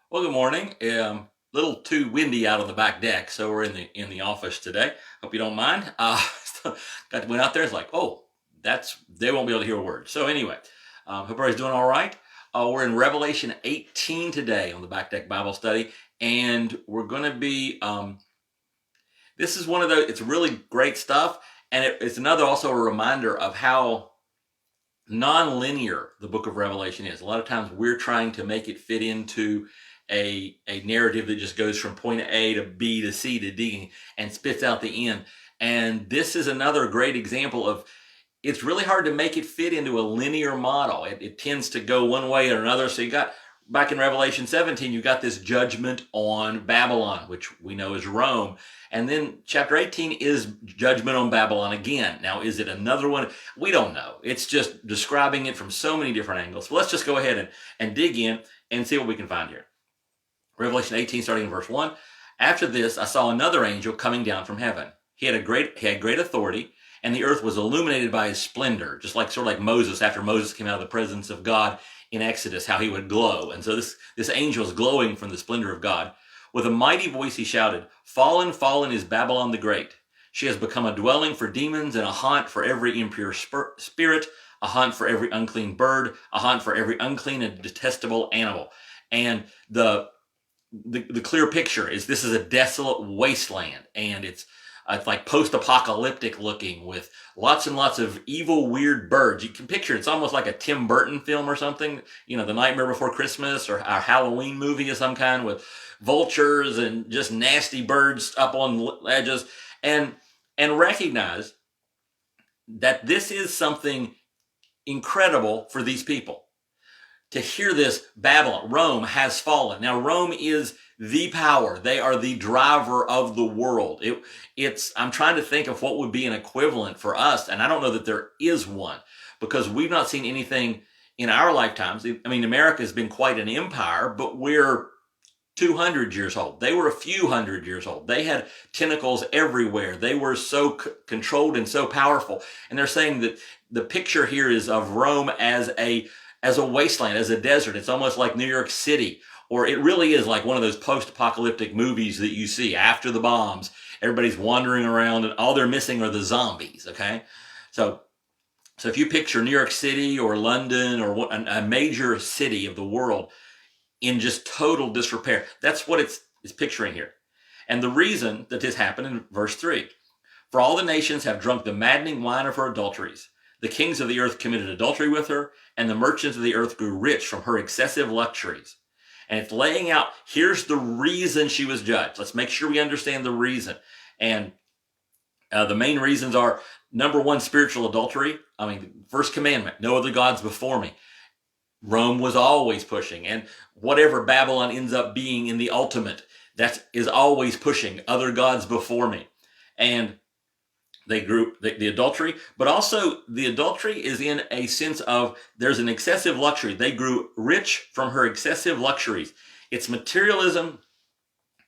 Well, good morning. Little too windy out on the back deck, so we're in the office today. Hope you don't mind. Went out there. It's like, oh, that's they won't be able to hear a word. So anyway, hope everybody's doing all right. We're in Revelation 18 today on the back deck Bible study, and we're going to be. This is one of the. It's really great stuff, and it's another also a reminder of how non-linear the book of Revelation is. A lot of times we're trying to make it fit into a narrative that just goes from point A to B to C to D and spits out the end. And this is another great example of it's really hard to make it fit into a linear model. It tends to go one way or another. So you got back in Revelation 17, you got this judgment on Babylon, which we know is Rome. And then chapter 18 is judgment on Babylon again. Now, is it another one? We don't know. It's just describing it from so many different angles. Well, let's just go ahead and dig in and see what we can find here. Revelation 18, starting in verse 1. After this, I saw another angel coming down from heaven. He had great authority, and the earth was illuminated by his splendor, just like sort of like Moses after Moses came out of the presence of God in Exodus, how he would glow. And so this angel is glowing from the splendor of God. With a mighty voice he shouted, "Fallen, fallen is Babylon the Great. She has become a dwelling for demons and a haunt for every impure spirit, a haunt for every unclean bird, a haunt for every unclean and detestable animal." And the clear picture is this is a desolate wasteland, and it's like post-apocalyptic looking with lots and lots of evil, weird birds. You can picture it's almost like a Tim Burton film or something, The Nightmare Before Christmas or a Halloween movie of some kind with vultures and just nasty birds up on edges. And recognize that this is something incredible for these people. To hear this, Babylon, Rome has fallen. Now, Rome is the power. They are the driver of the world. I'm trying to think of what would be an equivalent for us, and I don't know that there is one because we've not seen anything in our lifetimes. I mean, America has been quite an empire, but we're 200 years old. They were a few hundred years old. They had tentacles everywhere. They were so controlled and so powerful. And they're saying that the picture here is of Rome as a wasteland, as a desert. It's almost like New York City, or it really is like one of those post-apocalyptic movies that you see after the bombs. Everybody's wandering around and all they're missing are the zombies, okay? So if you picture New York City or London or a major city of the world in just total disrepair, that's what it's picturing here. And the reason that this happened in verse 3, for all the nations have drunk the maddening wine of her adulteries. The kings of the earth committed adultery with her, and the merchants of the earth grew rich from her excessive luxuries. And it's laying out, here's the reason she was judged. Let's make sure we understand the reason. And the main reasons are, number one, spiritual adultery. I mean, first commandment, no other gods before me. Rome was always pushing. And whatever Babylon ends up being in the ultimate, that is always pushing other gods before me. And they grew the adultery, but also the adultery is in a sense of there's an excessive luxury. They grew rich from her excessive luxuries. It's materialism,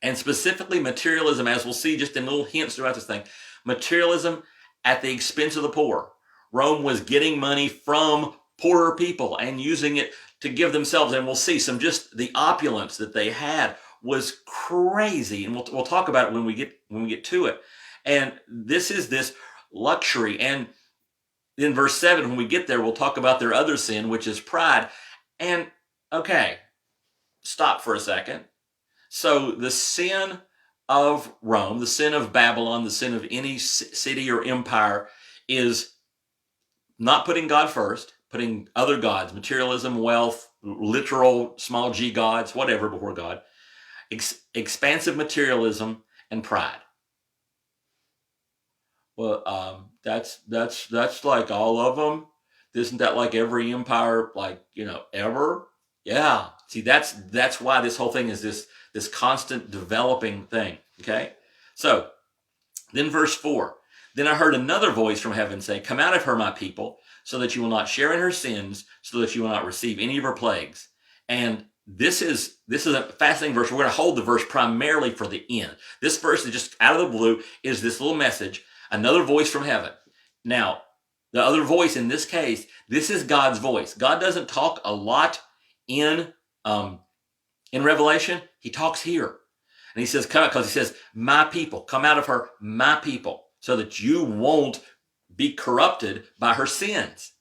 and specifically materialism, as we'll see just in little hints throughout this thing, materialism at the expense of the poor. Rome was getting money from poorer people and using it to give themselves, and we'll see some just the opulence that they had was crazy, and we'll talk about it when we get to it. And this is this luxury. And in verse 7, when we get there, we'll talk about their other sin, which is pride. And okay, stop for a second. So the sin of Rome, the sin of Babylon, the sin of any city or empire is not putting God first, putting other gods, materialism, wealth, literal small g gods, whatever before God, expansive materialism, and pride. Well, that's like all of them. Isn't that like every empire, like ever? Yeah. See, that's why this whole thing is this constant developing thing. Okay. So then verse 4. Then I heard another voice from heaven say, "Come out of her, my people, so that you will not share in her sins, so that you will not receive any of her plagues." And this is a fascinating verse. We're going to hold the verse primarily for the end. This verse is just out of the blue, is this little message. Another voice from heaven. Now, the other voice in this case, this is God's voice. God doesn't talk a lot in In Revelation, he talks here. And he says, come out, because he says, my people, come out of her, my people, so that you won't be corrupted by her sins.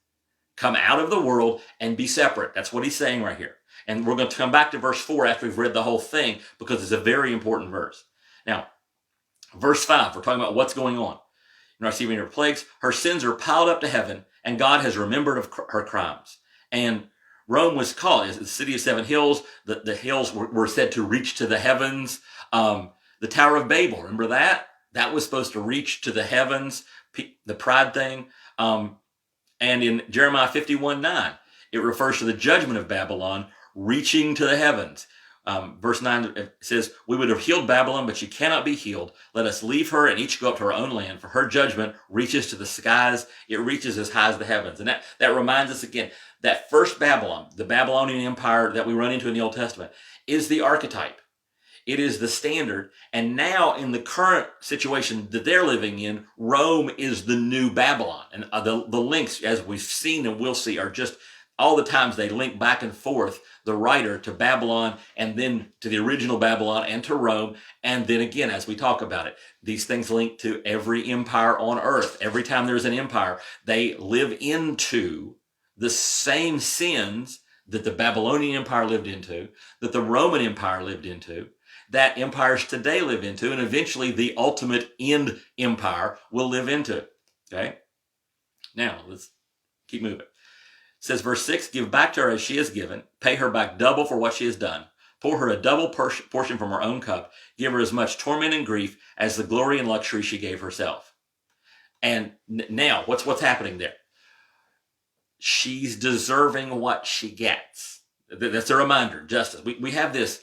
Come out of the world and be separate. That's what he's saying right here. And we're going to come back to verse 4 after we've read the whole thing, because it's a very important verse. Now, verse 5, we're talking about what's going on. In receiving her plagues, her sins are piled up to heaven, and God has remembered of her crimes. And Rome was called the city of seven hills. The hills were said to reach to the heavens. The Tower of Babel, remember that? That was supposed to reach to the heavens, the pride thing. And in Jeremiah 51:9, it refers to the judgment of Babylon reaching to the heavens. Verse 9 says, we would have healed Babylon, but she cannot be healed. Let us leave her and each go up to her own land, for her judgment reaches to the skies. It reaches as high as the heavens. And that reminds us again, that first Babylon, the Babylonian Empire that we run into in the Old Testament, is the archetype. It is the standard. And now in the current situation that they're living in, Rome is the new Babylon. And the links, as we've seen and will see, are just all the times they link back and forth the writer to Babylon, and then to the original Babylon and to Rome. And then again, as we talk about it, these things link to every empire on earth. Every time there's an empire, they live into the same sins that the Babylonian Empire lived into, that the Roman Empire lived into, that empires today live into, and eventually the ultimate end empire will live into. Okay? Now, let's keep moving. It says, verse 6, give back to her as she has given, pay her back double for what she has done. Pour her a double portion from her own cup. Give her as much torment and grief as the glory and luxury she gave herself. And now, what's happening there? She's deserving what she gets. That's a reminder, justice. We have this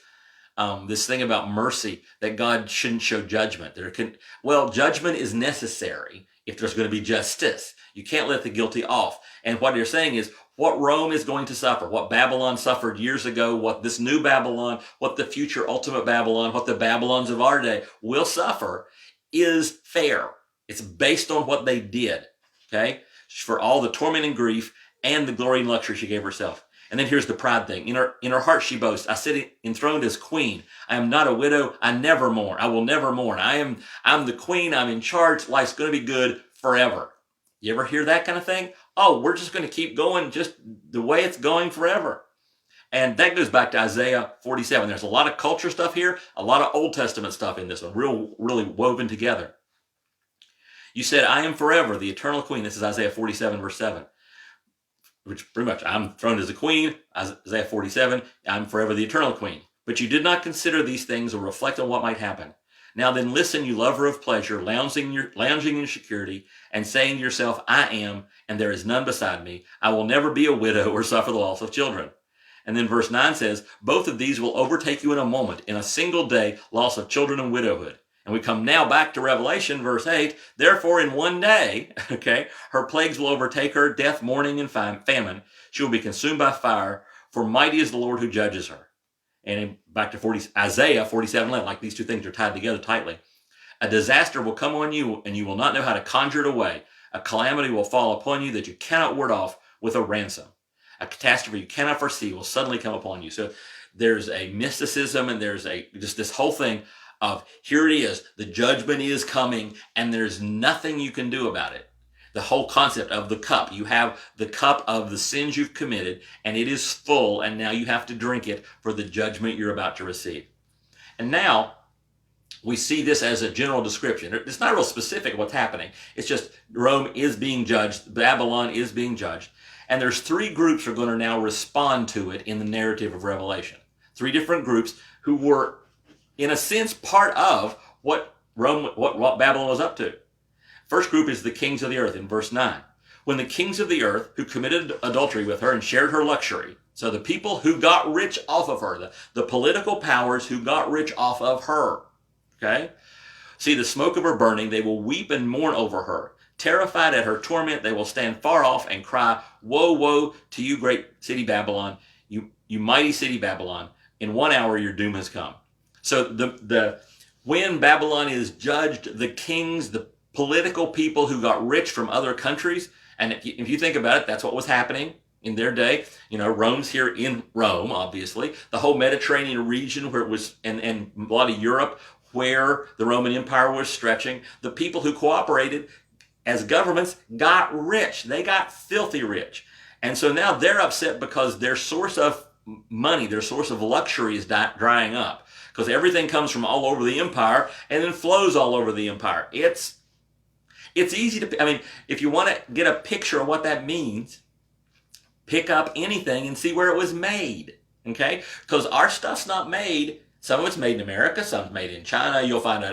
thing about mercy, that God shouldn't show judgment. Judgment is necessary if there's going to be justice. You can't let the guilty off. And what you're saying is, what Rome is going to suffer, what Babylon suffered years ago, what this new Babylon, what the future ultimate Babylon, what the Babylons of our day will suffer, is fair. It's based on what they did. Okay? For all the torment and grief and the glory and luxury she gave herself. And then here's the pride thing. In her heart she boasts, I sit enthroned as queen. I am not a widow. I never mourn. I will never mourn. I'm the queen. I'm in charge. Life's going to be good forever. You ever hear that kind of thing? Oh, we're just going to keep going just the way it's going forever. And that goes back to Isaiah 47. There's a lot of culture stuff here, a lot of Old Testament stuff in this one, really woven together. You said, I am forever the eternal queen. This is Isaiah 47, verse 7. Which pretty much, I'm throned as a queen. Isaiah 47, I'm forever the eternal queen. But you did not consider these things or reflect on what might happen. Now then listen, you lover of pleasure, lounging in security, and saying to yourself, I am, and there is none beside me. I will never be a widow or suffer the loss of children. And then verse 9 says, both of these will overtake you in a moment, in a single day, loss of children and widowhood. And we come now back to Revelation, verse 8. Therefore, in one day, her plagues will overtake her, death, mourning, and famine. She will be consumed by fire, for mighty is the Lord who judges her. And back to Isaiah 47:11, like these two things are tied together tightly. A disaster will come on you, and you will not know how to conjure it away. A calamity will fall upon you that you cannot ward off with a ransom. A catastrophe you cannot foresee will suddenly come upon you. So there's a mysticism, and there's just this whole thing of, here it is, the judgment is coming, and there's nothing you can do about it. The whole concept of the cup. You have the cup of the sins you've committed, and it is full, and now you have to drink it for the judgment you're about to receive. And now, we see this as a general description. It's not real specific what's happening. It's just Rome is being judged, Babylon is being judged, and there's three groups who are going to now respond to it in the narrative of Revelation. Three different groups who were, in a sense, part of what Babylon was up to. First group is the kings of the earth in verse 9. When the kings of the earth who committed adultery with her and shared her luxury, so the people who got rich off of her, the political powers who got rich off of her, see the smoke of her burning, they will weep and mourn over her. Terrified at her torment, they will stand far off and cry, woe, woe to you, great city Babylon, you mighty city Babylon. In 1 hour your doom has come. So when Babylon is judged, the kings, the political people who got rich from other countries, and if you think about it, that's what was happening in their day. Rome's here in Rome, obviously. The whole Mediterranean region where it was, and a lot of Europe where the Roman Empire was stretching. The people who cooperated as governments got rich. They got filthy rich. And so now they're upset because their source of money, their source of luxury is drying up. Because everything comes from all over the empire and then flows all over the empire. It's easy to, if you want to get a picture of what that means, pick up anything and see where it was made. Okay? Because our stuff's not made. Some of it's made in America, some is made in China. You'll find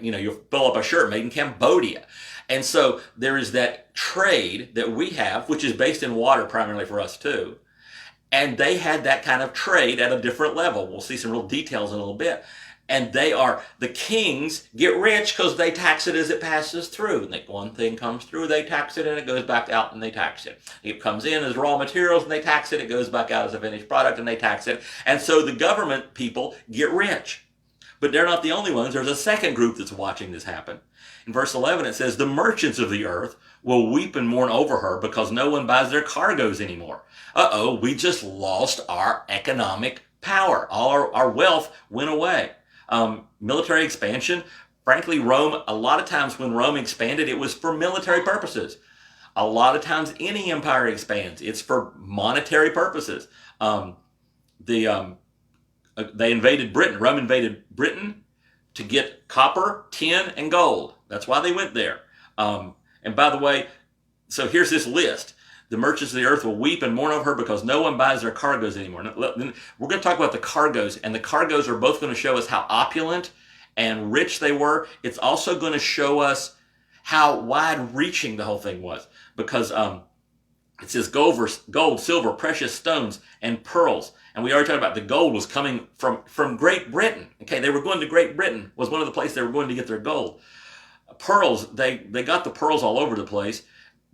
you'll pull up a shirt made in Cambodia. And so there is that trade that we have, which is based in water primarily for us too. And they had that kind of trade at a different level. We'll see some real details in a little bit. And the kings get rich because they tax it as it passes through. And one thing comes through, they tax it, and it goes back out, and they tax it. It comes in as raw materials, and they tax it. It goes back out as a finished product, and they tax it. And so the government people get rich. But they're not the only ones. There's a second group that's watching this happen. In verse 11, it says, the merchants of the earth will weep and mourn over her because no one buys their cargoes anymore. We just lost our economic power. All our wealth went away. Military expansion. Frankly, Rome, a lot of times when Rome expanded, it was for military purposes. A lot of times any empire expands, it's for monetary purposes. They invaded Britain. Rome invaded Britain to get copper, tin, and gold. That's why they went there. And by the way, so here's this list. The merchants of the earth will weep and mourn over her because no one buys their cargoes anymore. Now, we're going to talk about the cargoes, and the cargoes are both going to show us how opulent and rich they were. It's also going to show us how wide-reaching the whole thing was, because it says gold, silver, precious stones, and pearls. And we already talked about the gold was coming from Great Britain. Okay, they were going to Great Britain, was one of the places they were going to get their gold. Pearls, they got the pearls all over the place.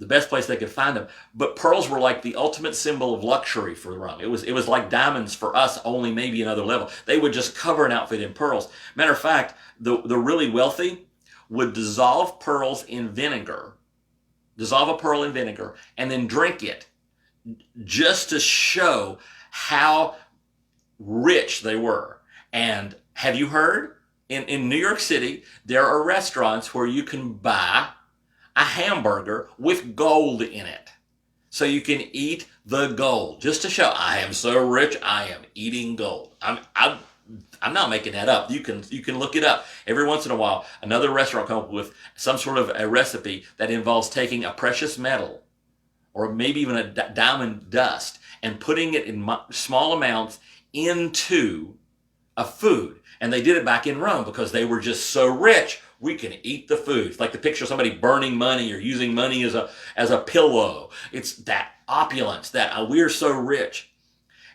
The best place they could find them. But pearls were like the ultimate symbol of luxury for Rome. It was like diamonds for us, only maybe another level. They would just cover an outfit in pearls. Matter of fact, the really wealthy would dissolve a pearl in vinegar, and then drink it just to show how rich they were. And have you heard? In New York City, there are restaurants where you can buy a hamburger with gold in it. So you can eat the gold just to show I am so rich, I am eating gold. I'm not making that up. You can look it up. Every once in a while, another restaurant comes up with some sort of a recipe that involves taking a precious metal or maybe even a diamond dust and putting it in small amounts into a food. And they did it back in Rome because they were just so rich. We can eat the food. It's like the picture of somebody burning money or using money as a pillow. It's that opulence, that we're so rich.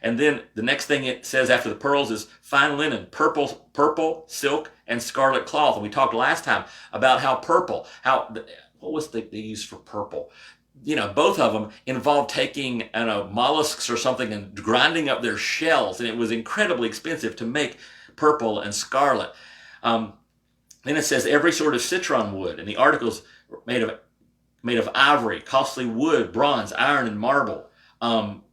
And then the next thing it says after the pearls is fine linen, purple, silk, and scarlet cloth. And we talked last time about what was they used for purple? Both of them involved taking mollusks or something and grinding up their shells. And it was incredibly expensive to make purple and scarlet. Then it says every sort of citron wood, and the articles made of ivory, costly wood, bronze, iron, and marble.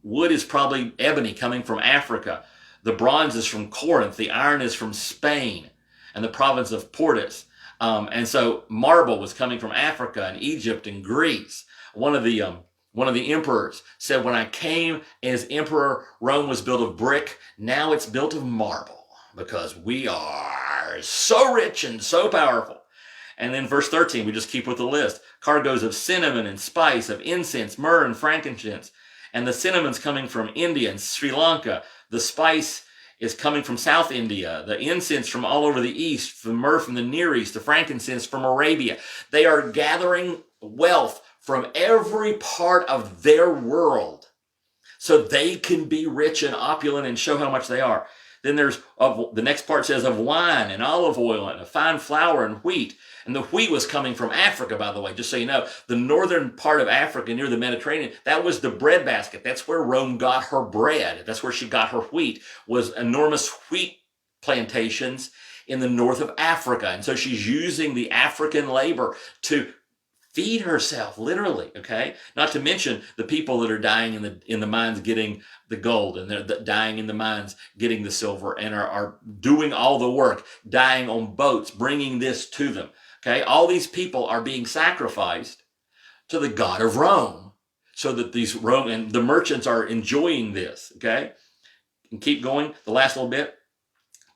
Wood is probably ebony coming from Africa. The bronze is from Corinth. The iron is from Spain and the province of Portus. And so marble was coming from Africa and Egypt and Greece. One of the emperors said, when I came as emperor, Rome was built of brick. Now it's built of marble because we are so rich and so powerful. And then verse 13, we just keep with the list. Cargoes of cinnamon and spice, of incense, myrrh, and frankincense. And the cinnamon's coming from India and Sri Lanka. The spice is coming from South India. The incense from all over the East. The myrrh from the Near East. The frankincense from Arabia. They are gathering wealth from every part of their world so they can be rich and opulent and show how much they are. Then the next part says of wine and olive oil and of fine flour and wheat. And the wheat was coming from Africa, by the way, just so you know. The northern part of Africa near the Mediterranean, that was the bread basket. That's where Rome got her bread. That's where she got her wheat, was enormous wheat plantations in the north of Africa. And so she's using the African labor to feed herself, literally, okay? Not to mention the people that are dying in the mines getting the gold, and they're dying in the mines getting the silver, and are doing all the work, dying on boats, bringing this to them, okay? All these people are being sacrificed to the god of Rome, so that these Roman, the merchants are enjoying this, okay? And keep going, the last little bit.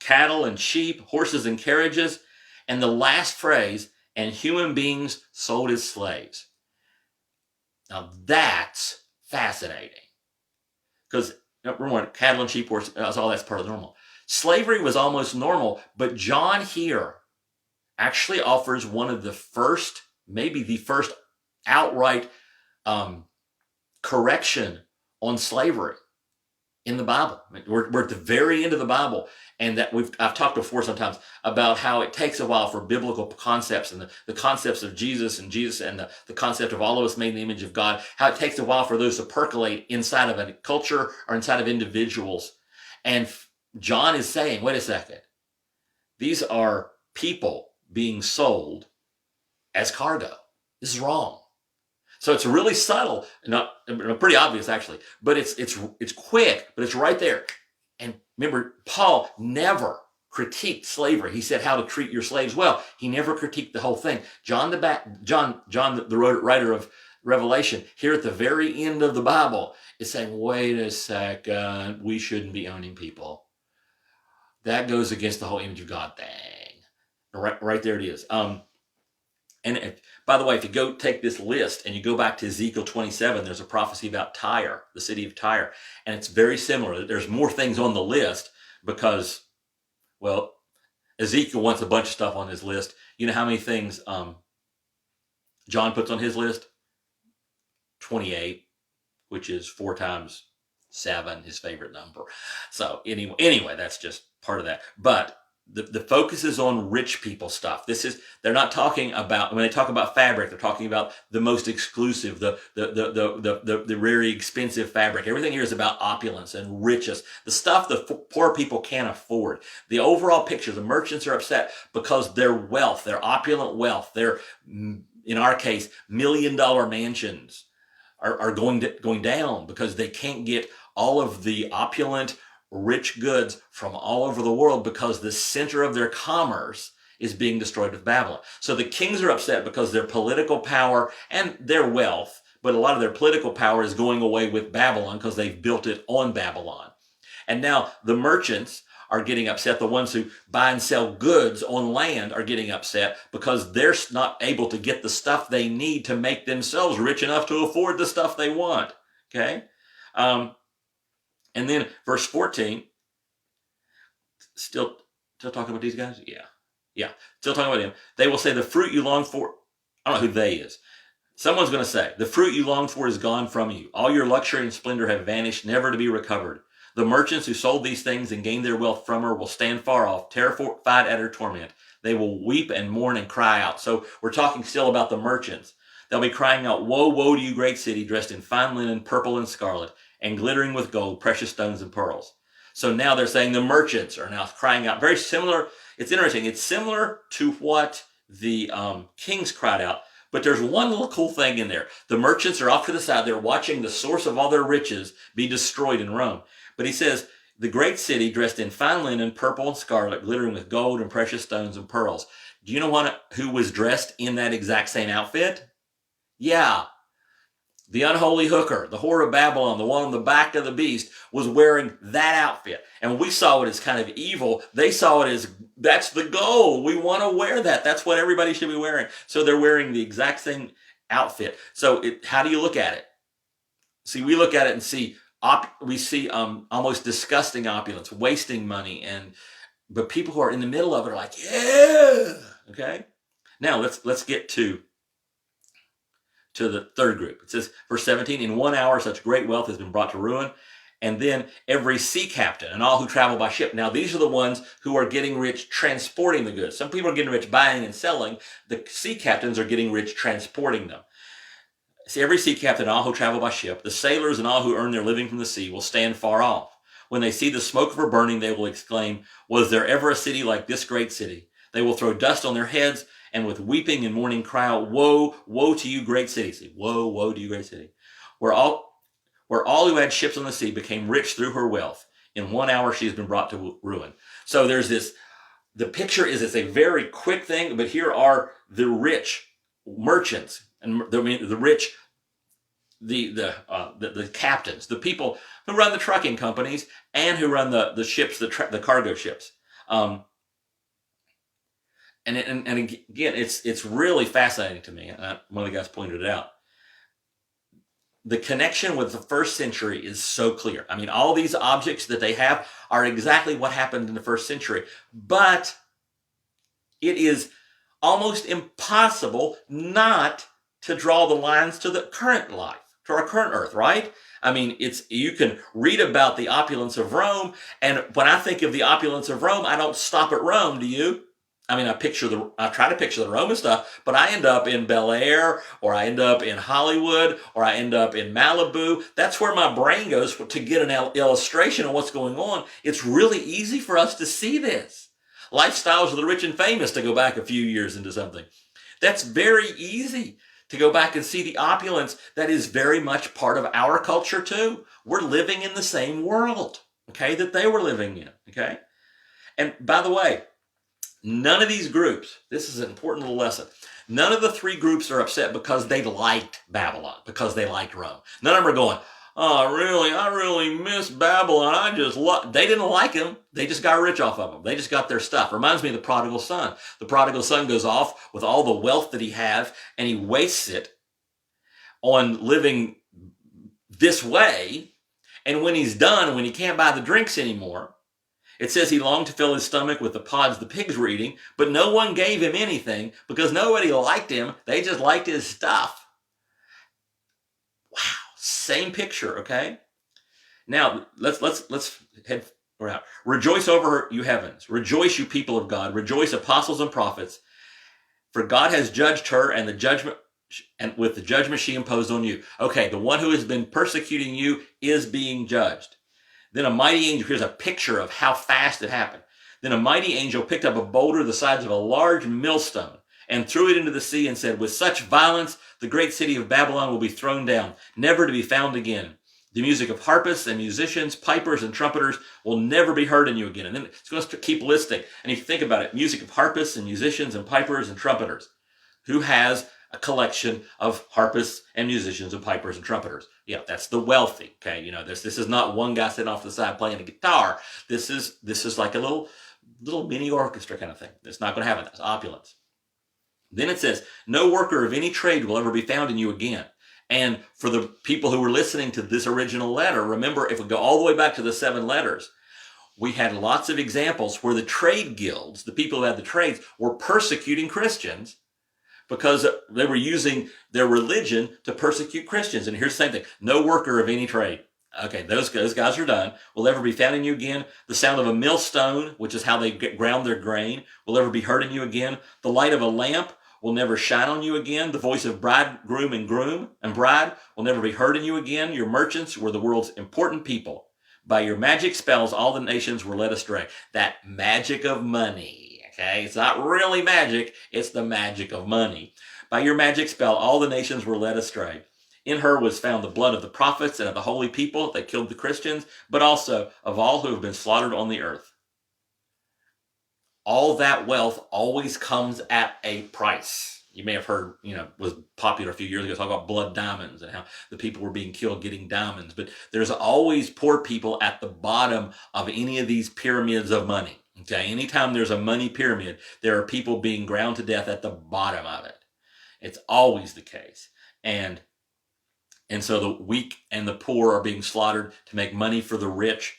Cattle and sheep, horses and carriages, and the last phrase, and human beings sold as slaves. Now that's fascinating, because remember, cattle and sheep, horses, all that's part of the normal. Slavery was almost normal, but John here actually offers one of the first, maybe the first outright correction on slavery in the Bible. We're at the very end of the Bible, and that I've talked before sometimes about how it takes a while for biblical concepts and the concepts of Jesus and the concept of all of us made in the image of God, how it takes a while for those to percolate inside of a culture or inside of individuals. And John is saying, wait a second, these are people being sold as cargo. This is wrong. So it's really subtle, not pretty obvious actually, but it's quick, but it's right there. And remember, Paul never critiqued slavery. He said how to treat your slaves well. He never critiqued the whole thing. John, the writer of Revelation, here at the very end of the Bible, is saying, wait a second, we shouldn't be owning people. That goes against the whole image of God thing. Right there it is. And by the way, if you go take this list and you go back to Ezekiel 27, there's a prophecy about Tyre, the city of Tyre. And it's very similar. There's more things on the list because, well, Ezekiel wants a bunch of stuff on his list. You know how many things John puts on his list? 28, which is 4 times 7, his favorite number. So anyway, that's just part of that. But the focus is on rich people stuff. They're not talking about, when they talk about fabric, they're talking about the most exclusive, the very expensive fabric. Everything here is about opulence and riches, the stuff the poor people can't afford. The overall picture, the merchants are upset because their wealth, their opulent wealth, their, in our case, $1 million mansions are going down because they can't get all of the opulent rich goods from all over the world because the center of their commerce is being destroyed with Babylon. So the kings are upset because their political power and their wealth, but a lot of their political power is going away with Babylon because they've built it on Babylon. And now the merchants are getting upset. The ones who buy and sell goods on land are getting upset because they're not able to get the stuff they need to make themselves rich enough to afford the stuff they want. Okay? And then verse 14, still talking about these guys? Yeah. Still talking about them. They will say, the fruit you long for, I don't know who they is. Someone's going to say, the fruit you longed for is gone from you. All your luxury and splendor have vanished, never to be recovered. The merchants who sold these things and gained their wealth from her will stand far off, terrified at her torment. They will weep and mourn and cry out. So we're talking still about the merchants. They'll be crying out, woe, woe to you, great city, dressed in fine linen, purple and scarlet, and glittering with gold, precious stones and pearls. So now they're saying the merchants are now crying out. Very similar. It's interesting. It's similar to what the kings cried out. But there's one little cool thing in there. The merchants are off to the side. They're watching the source of all their riches be destroyed in Rome. But he says, the great city dressed in fine linen, purple and scarlet, glittering with gold and precious stones and pearls. Do you know who was dressed in that exact same outfit? Yeah. The unholy hooker, the whore of Babylon, the one on the back of the beast, was wearing that outfit. And we saw it as kind of evil. They saw it as, that's the goal. We want to wear that. That's what everybody should be wearing. So they're wearing the exact same outfit. So how do you look at it? See, we look at it and see almost disgusting opulence, wasting money. But people who are in the middle of it are like, yeah, okay? Now let's get to the third group. It says, verse 17, in 1 hour such great wealth has been brought to ruin. And then every sea captain and all who travel by ship. Now these are the ones who are getting rich transporting the goods. Some people are getting rich buying and selling. The sea captains are getting rich transporting them. See, every sea captain and all who travel by ship, the sailors and all who earn their living from the sea will stand far off. When they see the smoke of her burning, they will exclaim, was there ever a city like this great city? They will throw dust on their heads, and with weeping and mourning cry out, woe, woe to you, great city. See, woe, woe to you, great city. Where all who had ships on the sea became rich through her wealth. In 1 hour she has been brought to ruin. So there's this, the picture is it's a very quick thing, but here are the rich merchants, and the rich, the captains, the people who run the trucking companies and who run the ships, the cargo ships. And again, it's really fascinating to me. One of the guys pointed it out. The connection with the first century is so clear. I mean, all these objects that they have are exactly what happened in the first century. But it is almost impossible not to draw the lines to the current life, to our current earth, right? I mean, you can read about the opulence of Rome, and when I think of the opulence of Rome, I don't stop at Rome, do you? I mean, I try to picture the Roman stuff, but I end up in Bel Air, or I end up in Hollywood, or I end up in Malibu. That's where my brain goes to get an illustration of what's going on. It's really easy for us to see this. Lifestyles of the rich and famous, to go back a few years into something. That's very easy to go back and see the opulence that is very much part of our culture too. We're living in the same world, okay, that they were living in, okay? And by the way, none of these groups, this is an important little lesson, none of the three groups are upset because they liked Babylon, because they liked Rome. None of them are going, oh, I really miss Babylon. They didn't like them. They just got rich off of them. They just got their stuff. Reminds me of the prodigal son. The prodigal son goes off with all the wealth that he has, and he wastes it on living this way. And when he's done, when he can't buy the drinks anymore, it says he longed to fill his stomach with the pods the pigs were eating, but no one gave him anything because nobody liked him. They just liked his stuff. Wow. Same picture, okay? Now, let's head around. Rejoice over her, you heavens. Rejoice, you people of God. Rejoice, apostles and prophets. For God has judged her and with the judgment she imposed on you. Okay, the one who has been persecuting you is being judged. Then a mighty angel, here's a picture of how fast it happened. Then a mighty angel picked up a boulder the size of a large millstone and threw it into the sea and said, with such violence, the great city of Babylon will be thrown down, never to be found again. The music of harpists and musicians, pipers and trumpeters will never be heard in you again. And then it's going to keep listing. And if you think about it, music of harpists and musicians and pipers and trumpeters. Who has a collection of harpists and musicians and pipers and trumpeters? Yeah, that's the wealthy. Okay, you know, this is not one guy sitting off to the side playing a guitar. This is like a little mini orchestra kind of thing. It's not going to have it. That's opulence. Then it says, no worker of any trade will ever be found in you again. And for the people who were listening to this original letter, remember, if we go all the way back to the 7 letters, we had lots of examples where the trade guilds, the people who had the trades, were persecuting Christians because they were using their religion to persecute Christians. And here's the same thing. No worker of any trade. Okay, those guys are done. Will ever be found in you again. The sound of a millstone, which is how they ground their grain, will ever be heard in you again. The light of a lamp will never shine on you again. The voice of bridegroom and groom and bride will never be heard in you again. Your merchants were the world's important people. By your magic spells, all the nations were led astray. That magic of money. Okay, it's not really magic, it's the magic of money. By your magic spell, all the nations were led astray. In her was found the blood of the prophets and of the holy people that killed the Christians, but also of all who have been slaughtered on the earth. All that wealth always comes at a price. You may have heard, was popular a few years ago, talk about blood diamonds and how the people were being killed getting diamonds. But there's always poor people at the bottom of any of these pyramids of money. Okay, anytime there's a money pyramid, there are people being ground to death at the bottom of it. It's always the case. And so the weak and the poor are being slaughtered to make money for the rich,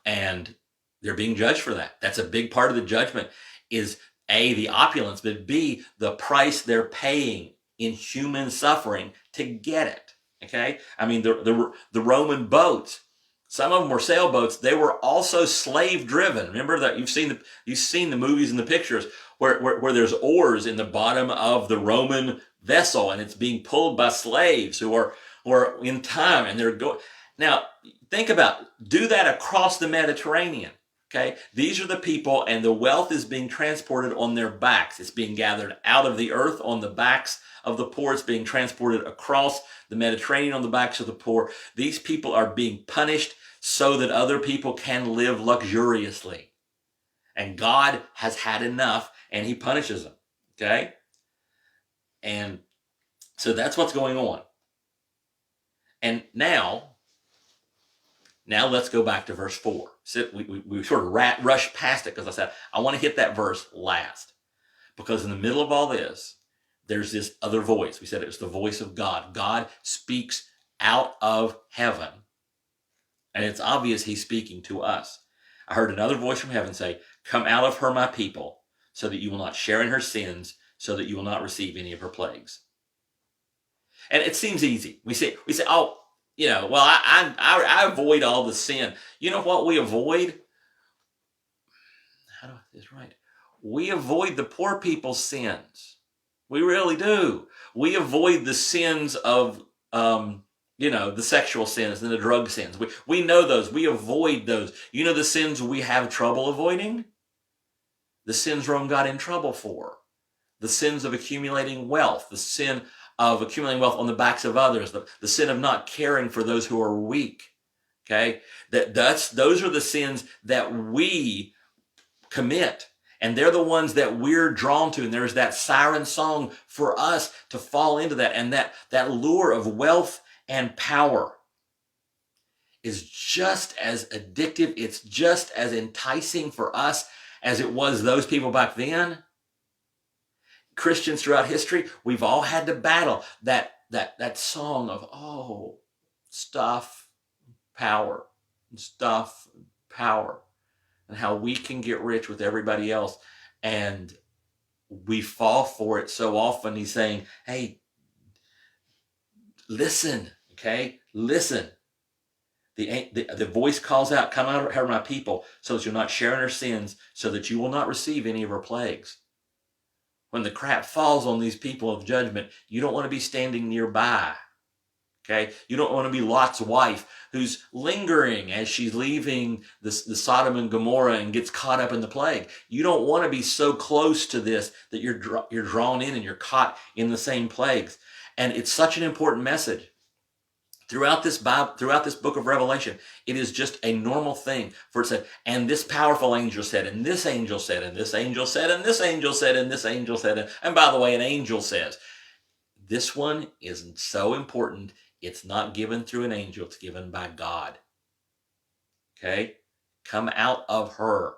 and they're being judged for that. That's a big part of the judgment is A, the opulence, but B, the price they're paying in human suffering to get it. Okay? I mean, the Roman boats, some of them were sailboats. They were also slave driven. Remember that you've seen the movies and the pictures where there's oars in the bottom of the Roman vessel, and it's being pulled by slaves who are in time, and they're going. Now think about do that across the Mediterranean. Okay, these are the people, and the wealth is being transported on their backs. It's being gathered out of the earth on the backs of the poor. It's being transported across the Mediterranean on the backs of the poor. These people are being punished so that other people can live luxuriously. And God has had enough, and he punishes them. Okay? And so that's what's going on. And now let's go back to verse 4. So we sort of rushed past it because I said, I want to hit that verse last. Because in the middle of all this, there's this other voice. We said it was the voice of God. God speaks out of heaven. And it's obvious he's speaking to us. I heard another voice from heaven say, come out of her, my people, so that you will not share in her sins, so that you will not receive any of her plagues. And it seems easy. We say, oh, well, I avoid all the sin. You know what we avoid? How do I get this right? We avoid the poor people's sins. We really do. We avoid the sins of, the sexual sins and the drug sins. We know those. We avoid those. You know the sins we have trouble avoiding? The sins Rome got in trouble for. The sins of accumulating wealth. The sin of accumulating wealth on the backs of others. The sin of not caring for those who are weak. Okay? Those are the sins that we commit. And they're the ones that we're drawn to. And there's that siren song for us to fall into that. And that lure of wealth and power is just as addictive. It's just as enticing for us as it was those people back then. Christians throughout history, we've all had to battle that song of, stuff, power, stuff, power. And how we can get rich with everybody else. And we fall for it so often. He's saying, hey, listen, okay? Listen. The voice calls out, come out of her, my people, so that you're not sharing her sins, so that you will not receive any of her plagues. When the crap falls on these people of judgment, you don't want to be standing nearby. Okay, you don't want to be Lot's wife who's lingering as she's leaving the Sodom and Gomorrah and gets caught up in the plague. You don't want to be so close to this that you're drawn in and you're caught in the same plagues. And it's such an important message. Throughout this Bible, throughout this book of Revelation, it is just a normal thing for it said, and this powerful angel said, and this angel said, and this angel said, and this angel said, and this angel said, and by the way, an angel says. This one isn't so important. It's not given through an angel. It's given by God. Okay? Come out of her.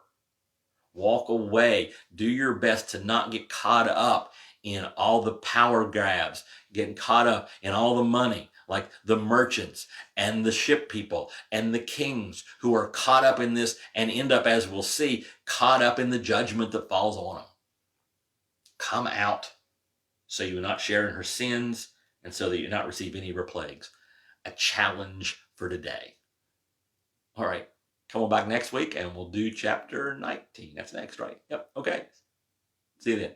Walk away. Do your best to not get caught up in all the power grabs, getting caught up in all the money, like the merchants and the ship people and the kings who are caught up in this and end up, as we'll see, caught up in the judgment that falls on them. Come out so you will not share in her sins, and so that you not receive any of her plagues. A challenge for today. All right. Come on back next week and we'll do chapter 19. That's next, right? Yep. Okay. See you then.